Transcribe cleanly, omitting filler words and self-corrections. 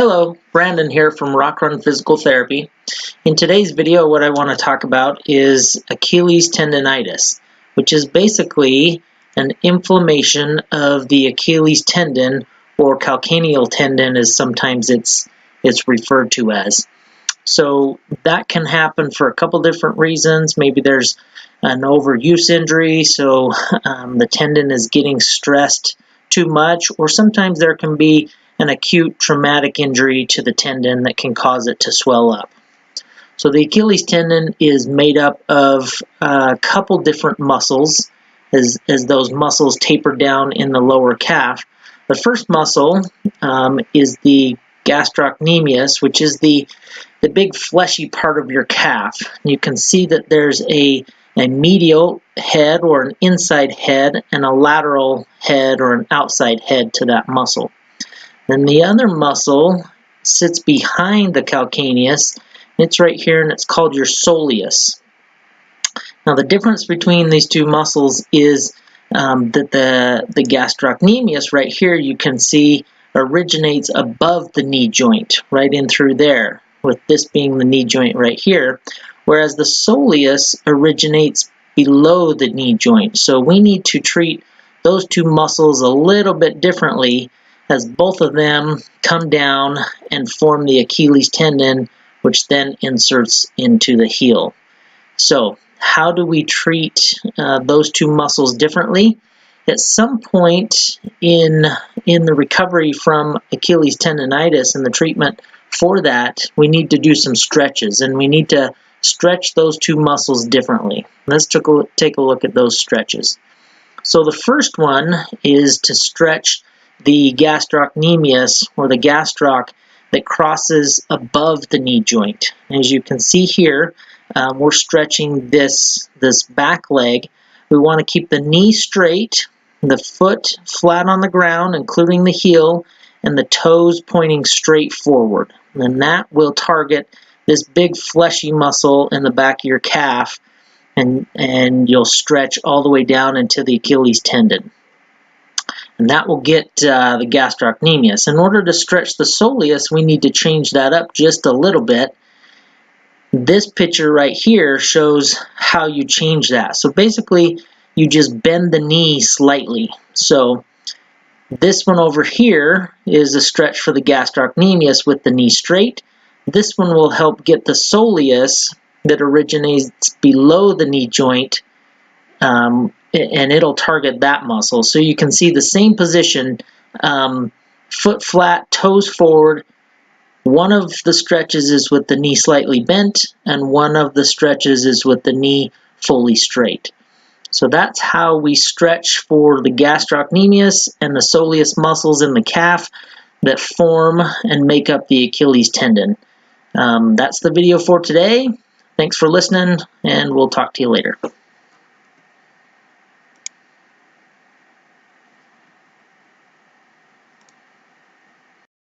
Hello, Brandon here from Rock Run Physical Therapy. In today's video, what I want to talk about is Achilles tendonitis, which is basically an inflammation of the Achilles tendon, or calcaneal tendon as sometimes it's referred to as. So that can happen for a couple different reasons. Maybe there's an overuse injury, so the tendon is getting stressed too much, or sometimes there can be an acute traumatic injury to the tendon that can cause it to swell up. So the Achilles tendon is made up of a couple different muscles as those muscles taper down in the lower calf. The first muscle is the Gastrocnemius, which is the big fleshy part of your calf. You can see that there's a medial head or an inside head and a lateral head or an outside head to that muscle. Then the other muscle sits behind the calcaneus. It's right here and it's called your soleus. Now the difference between these two muscles is that the gastrocnemius right here you can see originates above the knee joint, right in through there, with this being the knee joint right here, whereas the soleus originates below the knee joint. So we need to treat those two muscles a little bit differently, as both of them come down and form the Achilles tendon, which then inserts into the heel. So how do we treat those two muscles differently? At some point in the recovery from Achilles tendonitis and the treatment for that, we need to do some stretches, and we need to stretch those two muscles differently. Let's take a look at those stretches. So the first one is to stretch the gastrocnemius, or the gastroc, that crosses above the knee joint. As you can see here, we're stretching this back leg. We want to keep the knee straight, the foot flat on the ground, including the heel, and the toes pointing straight forward. And that will target this big fleshy muscle in the back of your calf, and you'll stretch all the way down into the Achilles tendon. And that will get the gastrocnemius. In order to stretch the soleus, we need to change that up just a little bit. This picture right here shows how you change that. So basically, you just bend the knee slightly. So this one over here is a stretch for the gastrocnemius with the knee straight. This one will help get the soleus that originates below the knee joint, and it'll target that muscle. So you can see the same position, foot flat, toes forward. One of the stretches is with the knee slightly bent, and one of the stretches is with the knee fully straight. So that's how we stretch for the gastrocnemius and the soleus muscles in the calf that form and make up the Achilles tendon. That's the video for today. Thanks for listening, and we'll talk to you later.